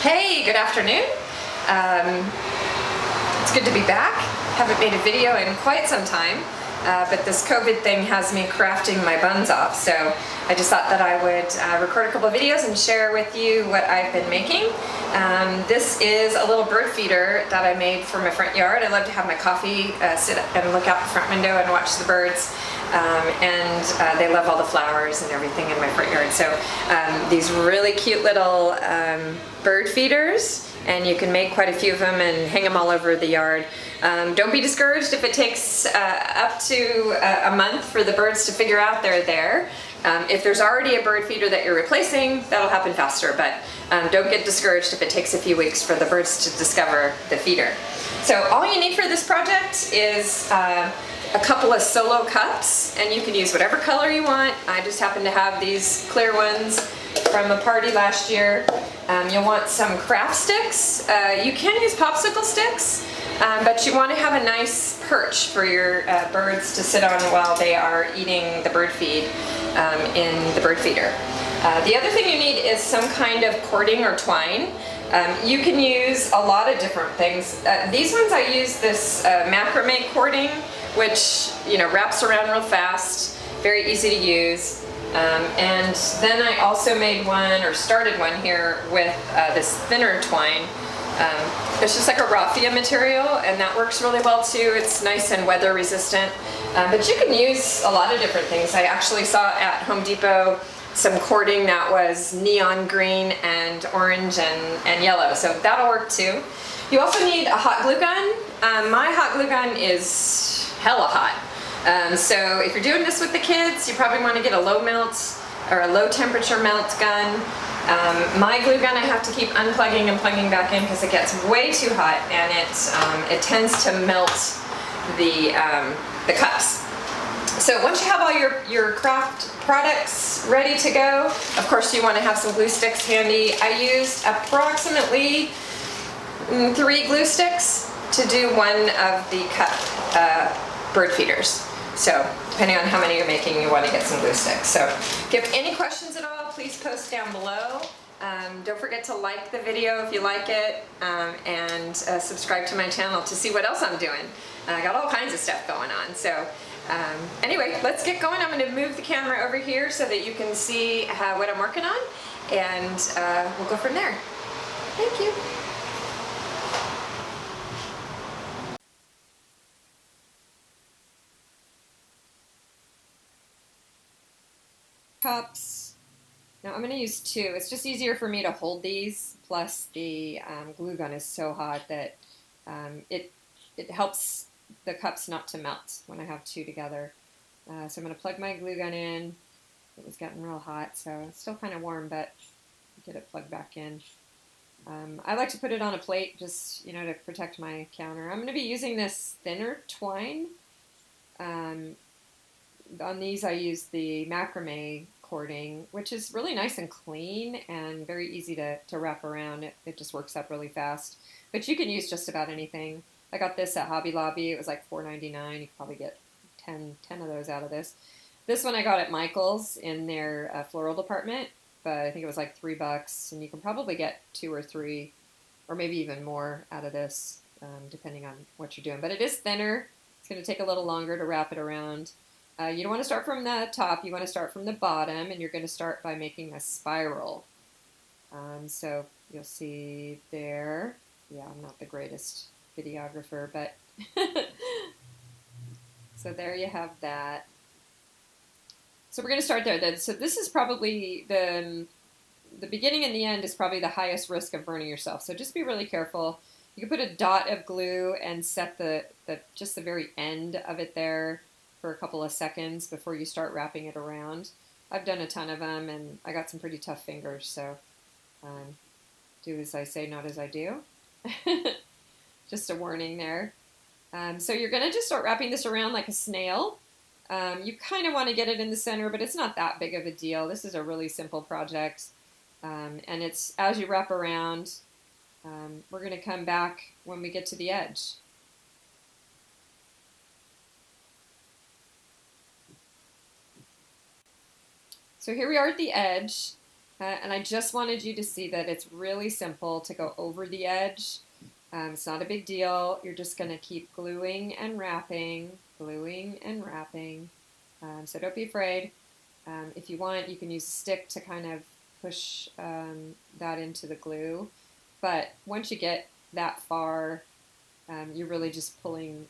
Hey, good afternoon. It's good to be back. Haven't made a video in quite some time, but this COVID thing has me crafting my buns off, so I just thought that I would record a couple of videos and share with you what I've been making. This is a little bird feeder that I made for my front yard. I love to have my coffee, sit and look out the front window and watch the birds. They love all the flowers and everything in my front yard. So these really cute little bird feeders, and you can make quite a few of them and hang them all over the yard. Don't be discouraged if it takes up to a month for the birds to figure out they're there. If there's already a bird feeder that you're replacing, that'll happen faster, but don't get discouraged if it takes a few weeks for the birds to discover the feeder. So all you need for this project is a couple of solo cups, and you can use whatever color you want. I just happen to have these clear ones from a party last year. You'll want some craft sticks. You can use popsicle sticks, but you want to have a nice perch for your birds to sit on while they are eating the bird feed in the bird feeder. The other thing you need is some kind of cording or twine. You can use a lot of different things. These ones I use this macrame cording, which wraps around real fast, very easy to use. And then I also made one, or started one here, with this thinner twine. It's just like a raffia material, and that works really well too. It's nice and weather resistant. But you can use a lot of different things. I actually saw at Home Depot some cording that was neon green and orange and yellow, so that'll work too. You also need a hot glue gun. My hot glue gun is hella hot. So if you're doing this with the kids, you probably want to get a low melt or a low temperature melt gun. My glue gun I have to keep unplugging and plugging back in because it gets way too hot, and it tends to melt the cups. So once you have all your craft products ready to go, of course you want to have some glue sticks handy. I used approximately 3 glue sticks to do one of the cup bird feeders. So depending on how many you're making, you want to get some glue sticks. So if you have any questions at all, please post down below. Don't forget to like the video if you like it, and subscribe to my channel to see what else I'm doing. I got all kinds of stuff going on. So anyway, let's get going. I'm going to move the camera over here so that you can see what I'm working on, and we'll go from there. Thank you. Cups. Now I'm going to use 2. It's just easier for me to hold these, plus the glue gun is so hot that it helps the cups not to melt when I have 2 together. So I'm going to plug my glue gun in. It was getting real hot, so it's still kind of warm, but get it plugged back in. I like to put it on a plate just to protect my counter. I'm going to be using this thinner twine. On these I use the macrame cording, which is really nice and clean and very easy to wrap around. It just works up really fast. But you can use just about anything. I got this at Hobby Lobby. It was like $4.99. You could probably get 10 of those out of this. This one I got at Michael's in their floral department, but I think it was like $3, and you can probably get 2 or 3 or maybe even more out of this, depending on what you're doing. But it is thinner. It's going to take a little longer to wrap it around. You don't want to start from the top, you want to start from the bottom, and you're going to start by making a spiral. So you'll see there, yeah, I'm not the greatest videographer, but so there you have that. So we're going to start there. So this is probably the beginning and the end is probably the highest risk of burning yourself. So just be really careful. You can put a dot of glue and set just the very end of it there for a couple of seconds before you start wrapping it around. I've done a ton of them, and I got some pretty tough fingers, so do as I say, not as I do. Just a warning there. So you're going to just start wrapping this around like a snail. You kind of want to get it in the center, but it's not that big of a deal. This is a really simple project, and it's as you wrap around, we're going to come back when we get to the edge. So here we are at the edge. And I just wanted you to see that it's really simple to go over the edge. It's not a big deal. You're just going to keep gluing and wrapping, gluing and wrapping. So don't be afraid. If you want, you can use a stick to kind of push that into the glue. But once you get that far, you're really just pulling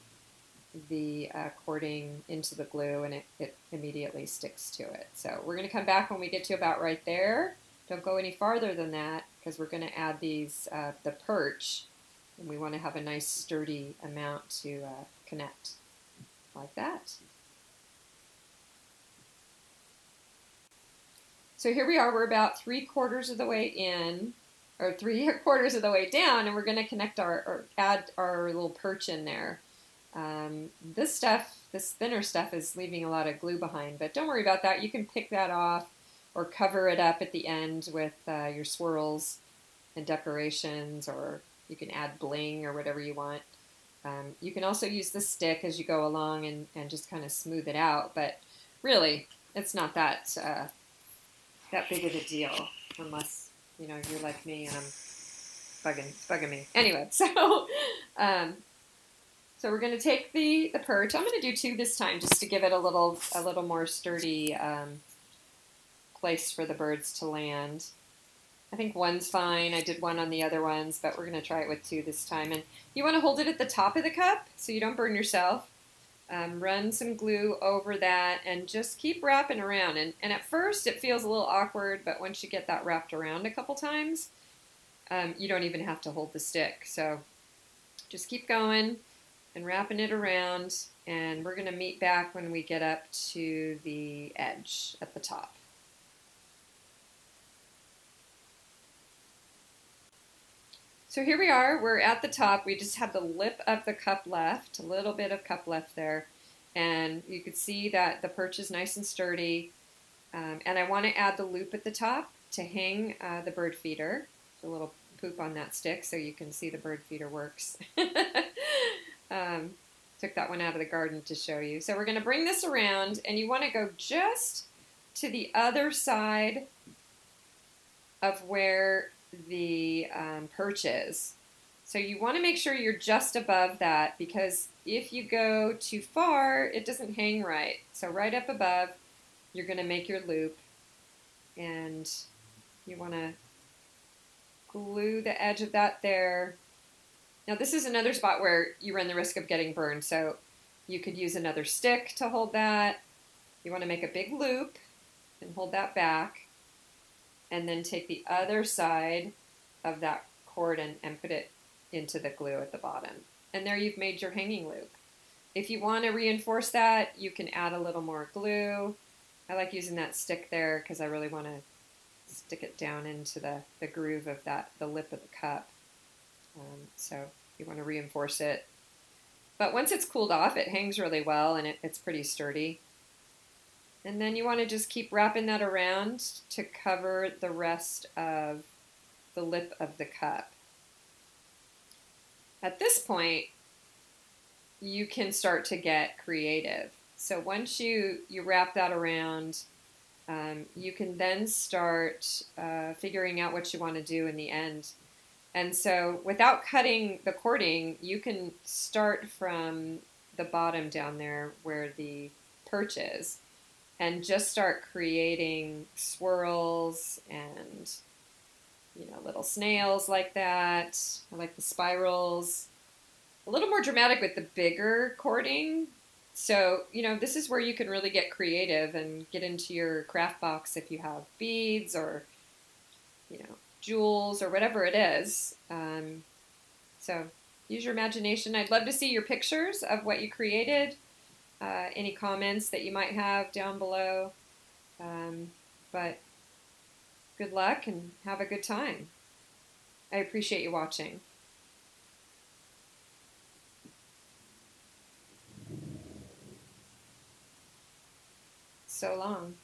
the cording into the glue, and it immediately sticks to it. So we're going to come back when we get to about right there. Don't go any farther than that, because we're going to add these the perch, and we want to have a nice sturdy amount to connect like that. So here we are, we're about 3/4 of the way in, or 3/4 of the way down, and we're going to connect or add our little perch in there. This thinner stuff is leaving a lot of glue behind, but don't worry about that. You can pick that off or cover it up at the end with your swirls and decorations, or you can add bling or whatever you want. You can also use the stick as you go along and just kind of smooth it out, but really, it's not that big of a deal, unless you're like me and it's bugging me. Anyway, so we're going to take the perch. I'm going to do 2 this time, just to give it a little more sturdy place for the birds to land. I think 1's fine. I did 1 on the other ones, but we're going to try it with 2 this time. And you want to hold it at the top of the cup so you don't burn yourself. Run some glue over that and just keep wrapping around. And at first it feels a little awkward, but once you get that wrapped around a couple times, you don't even have to hold the stick. So just keep going and wrapping it around, and we're going to meet back when we get up to the edge at the top. So here we are, we're at the top. We just have the lip of the cup left, a little bit of cup left there. And you can see that the perch is nice and sturdy. And I want to add the loop at the top to hang the bird feeder. A little poop on that stick so you can see the bird feeder works. Took that one out of the garden to show you. So we're going to bring this around, and you want to go just to the other side of where the perch is. So you want to make sure you're just above that, because if you go too far, it doesn't hang right. So right up above, you're going to make your loop, and you want to glue the edge of that there. Now this is another spot where you run the risk of getting burned, so you could use another stick to hold that. You want to make a big loop and hold that back, and then take the other side of that cord and put it into the glue at the bottom. And there you've made your hanging loop. If you want to reinforce that, you can add a little more glue. I like using that stick there because I really want to stick it down into the groove of the lip of the cup. So you want to reinforce it. But once it's cooled off, it hangs really well, and it's pretty sturdy. And then you want to just keep wrapping that around to cover the rest of the lip of the cup. At this point, you can start to get creative. So once you wrap that around, you can then start figuring out what you want to do in the end. And so without cutting the cording, you can start from the bottom down there where the perch is, and just start creating swirls and little snails like that. I like the spirals. A little more dramatic with the bigger cording. So, this is where you can really get creative and get into your craft box if you have beads or, jewels or whatever it is. So use your imagination. I'd love to see your pictures of what you created. Any comments that you might have down below. But good luck and have a good time. I appreciate you watching. So long.